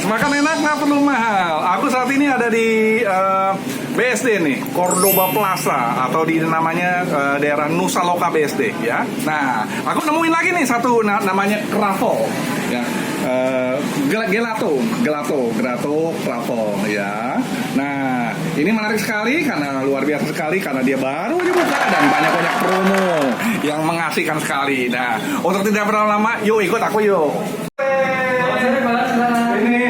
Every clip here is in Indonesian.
makan enak nggak perlu mahal. Aku saat ini ada di BSD nih, Cordoba Plaza atau di namanya daerah Nusa Loka BSD ya. Nah, aku nemuin lagi nih satu namanya Kravel ya. Gelato Kravel ya. Nah, ini menarik sekali karena luar biasa sekali karena dia baru aja buka dan banyak promo yang mengasihkan sekali. Nah, untuk tidak berlama-lama, yuk ikut aku yuk. Ini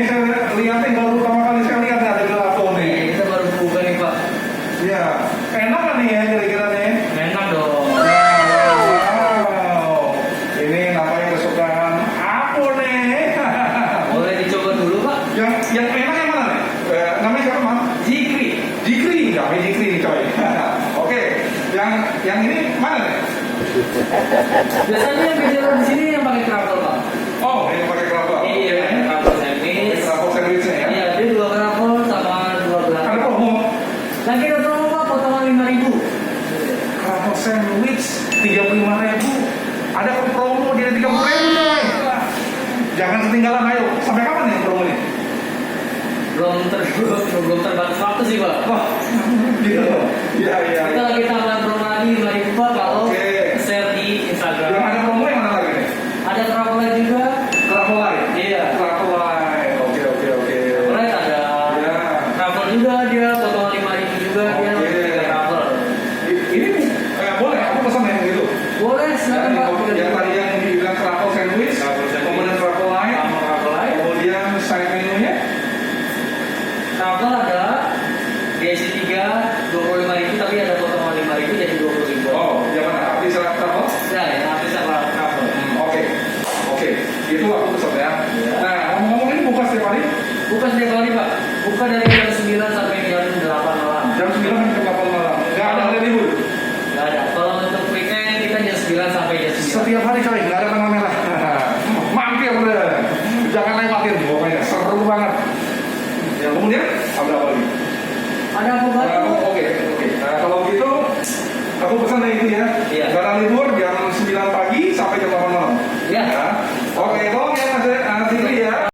lihatin baru pertama kali saya lihat ada gelato nih. Kita baru buka nih Pak. Iya, enak kan nih ya kira-kira nih? Enak dong. Wow, ini namanya kesukaan aku nih. Boleh dicoba dulu Pak. Yang enak yang mana nih? Namanya siapa Mas? Jikri. Jikri, namanya Jikri nih coy. Oke, yang ini mana nih? Biasanya yang kejualan di sini yang pakai kravel Pak. Oh, ini pakai kelapa. Iya, kravel sandwich. Kelapa sandwichnya ya? Iya, dia 2 kravel sama 2 Ada gelato. promo. Lagi ada promo Pak, potongan 5.000. Kelapa sandwich 35.000. Ada promo dia 30.000 coy. Jangan ketinggalan, ayo. Sampai kapan nih promonya? Belum terbatas waktu sih Pak. Wah, gitu. Iya. Kita lagi tambahan promo lagi 5.000 Pak kalau share di Instagram. Yang ada promo yang mana lagi nih? Ada kravel juga. Travel Light. Iya. Travel Light. Oke. Right, ada Ya. kravel juga dia, potongan 5.000 juga dia. Oke. Kravel. Ini nih, boleh aku pesan yang gitu. Boleh, silakan Pak. Yang tadi yang dibilang travel sandwich, kemudian travel light, Sama kravel lain. kemudian side menunya. Kravel ada DSI 3 25.000 tapi ada potongan 5.000 jadi 20.000. Oh, yang mana? Arti serat travel? Ya, yang artisnya kravel. Oke. Itu aku pesan ya. Iya. Nah, ngomong-ngomong ini buka setiap hari? Buka setiap hari Pak. Buka dari jam 9 sampai jam 8 malam. Jam 9 sampai jam 8 malam. Nggak ada hari libur. Nggak ada. Kalau untuk weekend kita jam 9 sampai jam 9. Setiap hari coy, nggak ada tanggal merah. Mampir deh. Jangan lewatin, pokoknya seru banget. Yang kemudian ada apa lagi? Ada apa Pak? Oke. Nah, kalau gitu aku pesan yang itu ya. Iya. Nggak ada libur jam 9 pagi sampai jam 8 malam. Iya. Ya. Oke, tolong ya Mas Fikri ya.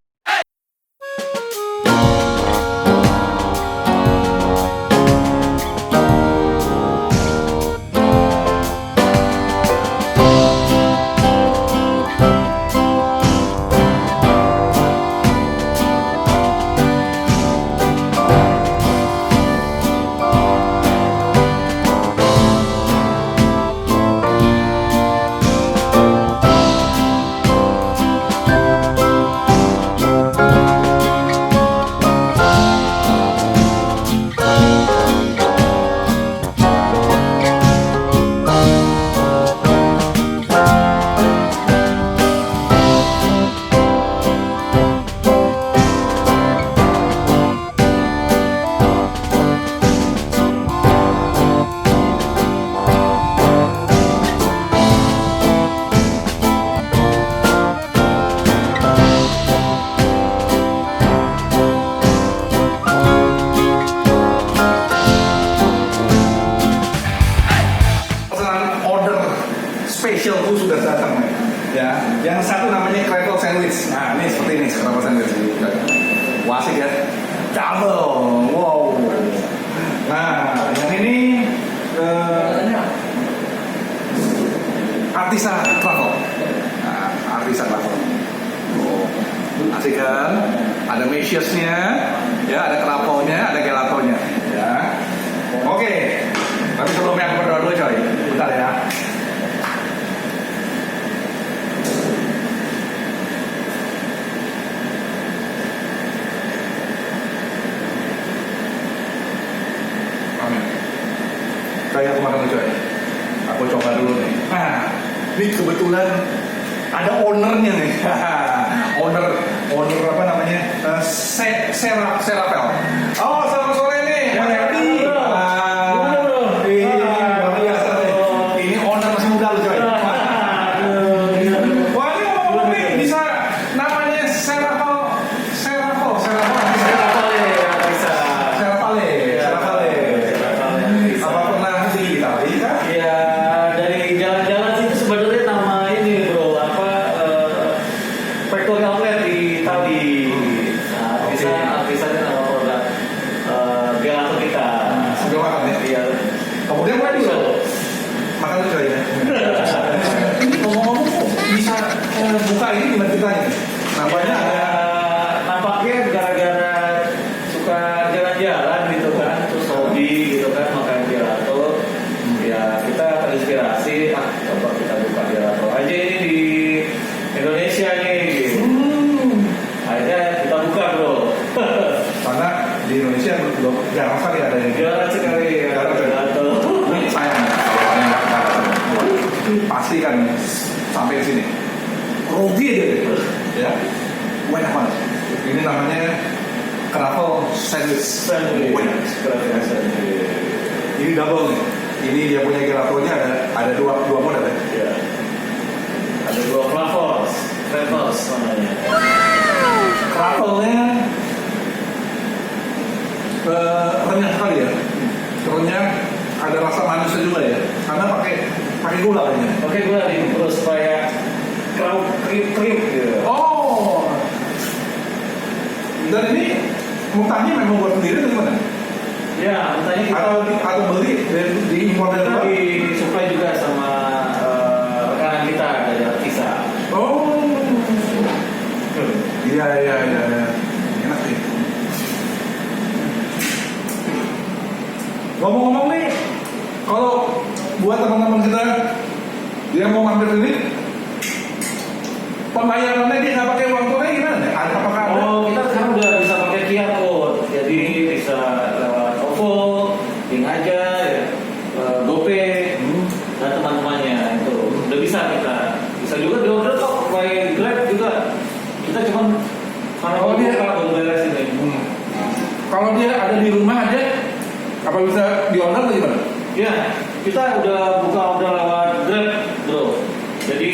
Spesialku sudah datang nih. Ya, yang satu namanya Kravel sandwich. Nah, ini seperti ini Kravel sandwich. Wah, asik ya. Double. Wow. Nah, yang ini Artisa Kravel. Nah, Artisa Kravel. Oh, asik kan? Ada meshesnya, ya, ada kravelnya, ada gelatonya, ya. Oke. Tapi sebelumnya aku berdoa dulu coy. Bentar ya. Kayak aku makan dulu coy. Aku coba dulu nih. Nah, ini kebetulan ada ownernya nih. owner apa namanya? Serapel. Oh, selamat sore nih. Mas Edi. Luar biasa nih. Ini owner masih muda loh coy. Wah, ini ngomong nih bisa namanya Serapel. Apa pernah di Itali kah? Ya dari jalan-jalan sih itu sebenarnya nama ini bro apa factory outlet di Itali. Nah, jalan gitu kan, terus hobi gitu kan makan gelato, ya kita terinspirasi, coba kita buka gelato aja ini di Indonesia nih gitu. Akhirnya kita buka bro. Karena di Indonesia belum jarang sekali ada yang Jarang sekali ya gelato. ini sayang kalau ada yang nggak ada. Pasti kan sampai di sini rugi aja deh, ya. Enak banget. Ini namanya Kravel Sandwich. Ini double nih. Ini dia punya gelatonya ada dua model ya. Ya. Ada 2 flavors namanya. Kravelnya renyah sekali ya. Renyah, ada rasa manisnya juga ya. Karena pakai gula kayaknya. Oke gue nih terus supaya kriuk gitu. Oh. Dan ini mutanya memang buat sendiri atau gimana? Ya, tanya kita Atau beli di impor dari luar? disuplai juga sama rekanan kita dari Artisa. Oh. Iya. Enak sih. Ngomong-ngomong nih, kalau buat teman-teman kita dia mau mampir sini, pembayarannya dia nggak pakai uang tunai gimana? Apakah ada? Oh, kita sekarang udah bisa pakai QR code, jadi bisa lewat OVO, Link aja, ya, GoPay, dan teman-temannya itu udah bisa kita. Bisa juga di order kok, by Grab juga. Kita cuma kalau dia kalau beres ini. Kalau dia ada di rumah aja, apa bisa di order atau gimana? Ya, kita udah buka order lewat Grab, bro. Jadi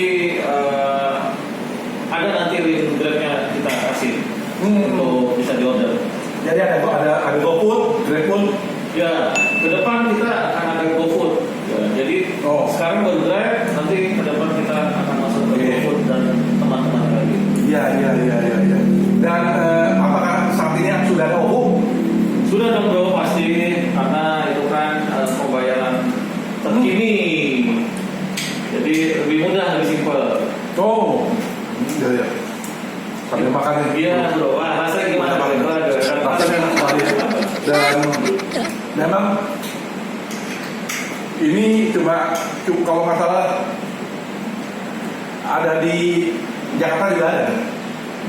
ada nanti link Grabnya kita kasih untuk bisa di order. Jadi ada GoFood, GrabFood. Ya, ke depan kita akan ada GoFood. Ya, jadi sekarang baru Grab, nanti ke depan kita akan masuk ke GoFood dan teman-teman lagi. Iya. Dan apakah saat ini sudah ada OVO? Sudah dong bro, pasti karena itu kan pembayaran terkini. Jadi lebih mudah, lebih simpel. Oh, iya. Sambil makan nih. Iya bro, wah rasanya gimana? Rasanya enak sekali. Dan memang ini cuma kalau nggak salah ada di Jakarta juga ada.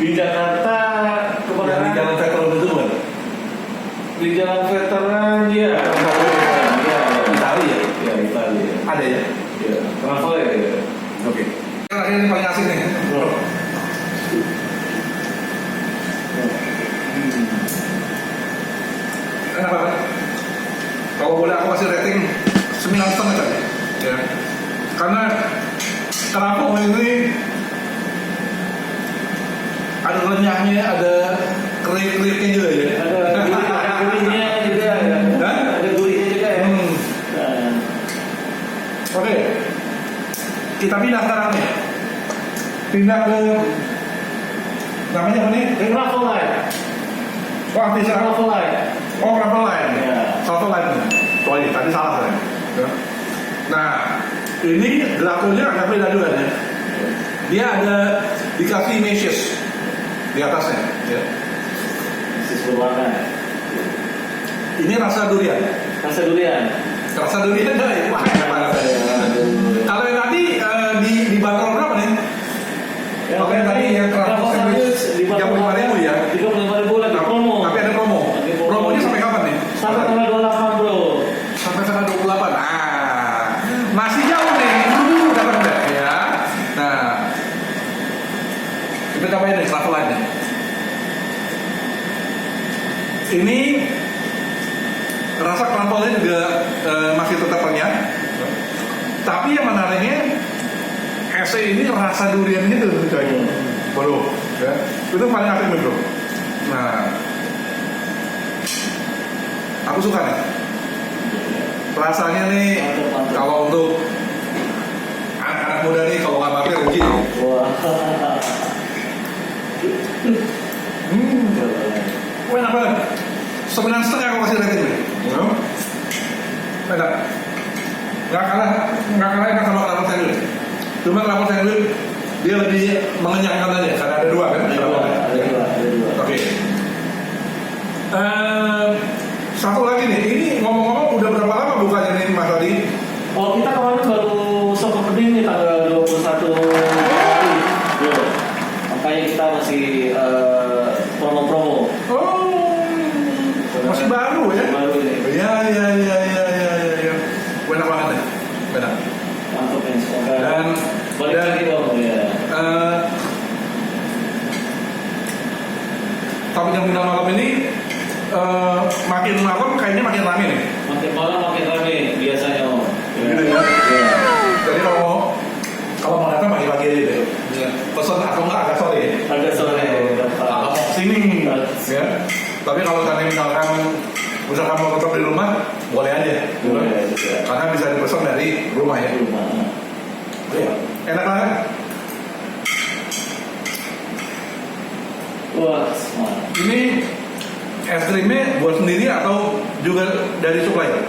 Di Jakarta Yang di Jalan Veteran itu kan? Di Jalan Veteran ya. Itali ya? Ya Itali. Ada ya? Ya. Travel ya. Oke. Terakhir ini paling asik nih. Enak banget. Kalau boleh aku kasih rating 9,5 tadi. Ya. Karena kenapa ini ada renyahnya, ada kriuk-kriuknya juga ya. Ada gurihnya juga ya. Ada gurihnya juga ya. Oke. Kita pindah sekarang nih. Pindah ke namanya apa nih? Travel Line. Wah, bisa. Travel Line. Oh, Travel Line. Ya. Travel Line. Oh iya, tadi salah saya. Ya. Nah, ini gelatonya agak beda juga ya. Dia ada dikasih meshes di atasnya. Ya. Sisi berwarna. Ini rasa durian. Rasa durian. Rasa durian dari wah, kalau yang tadi di bandrol berapa nih? Kalau yang tadi yang Travel Sandwich di 35.000 ya. 35.000 lagi promo. Tapi ada promo. Promonya sampai kapan nih? Sampai tanggal 28 bro. Sampai tanggal 28. Masih jauh nih. Dulu dapat enggak ya? Nah, kita cobain nih Travel Line. Ini rasa travelnya juga masih tetap renyah. Tapi yang menariknya SE ini rasa durian gitu coy. Waduh, ya. Itu paling asik nih bro. Nah, aku suka nih. Rasanya nih kalau untuk anak-anak muda nih kalau nggak mampir rugi. Wah. Enak banget. 9,5 aku kasih rating nih. Enak. Nggak kalah enak sama kelapa sandwich. Cuma kelapa sandwich dia lebih mengenyangkan aja karena ada dua kan. Ada dua. Oke. satu lagi nih, ini ngomong-ngomong udah berapa lama bukanya nih Mas Adi? Oh, kita kemarin baru shop opening nih tanggal 21 Februari. Ya. Makanya kita masih promo-promo. Oh, masih baru ya? Baru ini. Ya. Benar banget deh, benar. Mantap ya. Semoga Dan balik lagi dong ya. Tapi jam 9 malam ini makin malam kayaknya makin rame nih. Makin malam makin rame biasanya om. Gitu ya. Ya. Jadi kalau mau datang pagi-pagi aja deh. Ya. Pesan atau enggak agak sore. Agak sore. Mau sini ya. Tapi kalau kalian misalkan mau tetap di rumah boleh aja. Boleh juga. Karena bisa dipesan dari rumah ya. Rumah. Iya. Enak banget. Wah, semangat. Ini es krimnya buat sendiri atau juga dari supplier?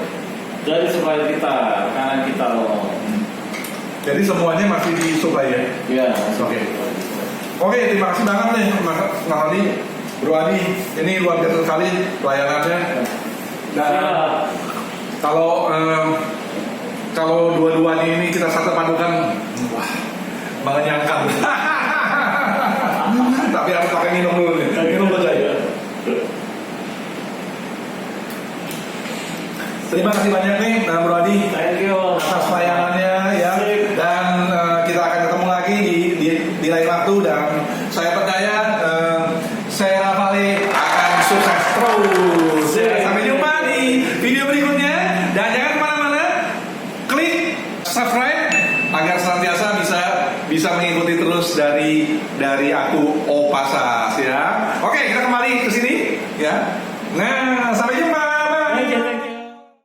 Dari supplier kita, kanan kita loh. Jadi semuanya masih di supplier. Ya. Oke, terima kasih banget nih Mas Adi, Bro Adi. Ini luar biasa sekali pelayanannya. Dan kalau dua-duanya ini kita satu padukan, wah, mengenyangkan. Tapi harus pakai minum dulu nih. Minum dulu aja. Terima kasih banyak nih Bro Adi Thank you. atas pelayanannya ya. Dan kita akan ketemu lagi di lain waktu, dan saya percaya saya Vale akan sukses terus. Ya, sampai jumpa di video berikutnya, dan jangan kemana-mana, klik subscribe agar senantiasa bisa mengikuti terus dari aku Opasa.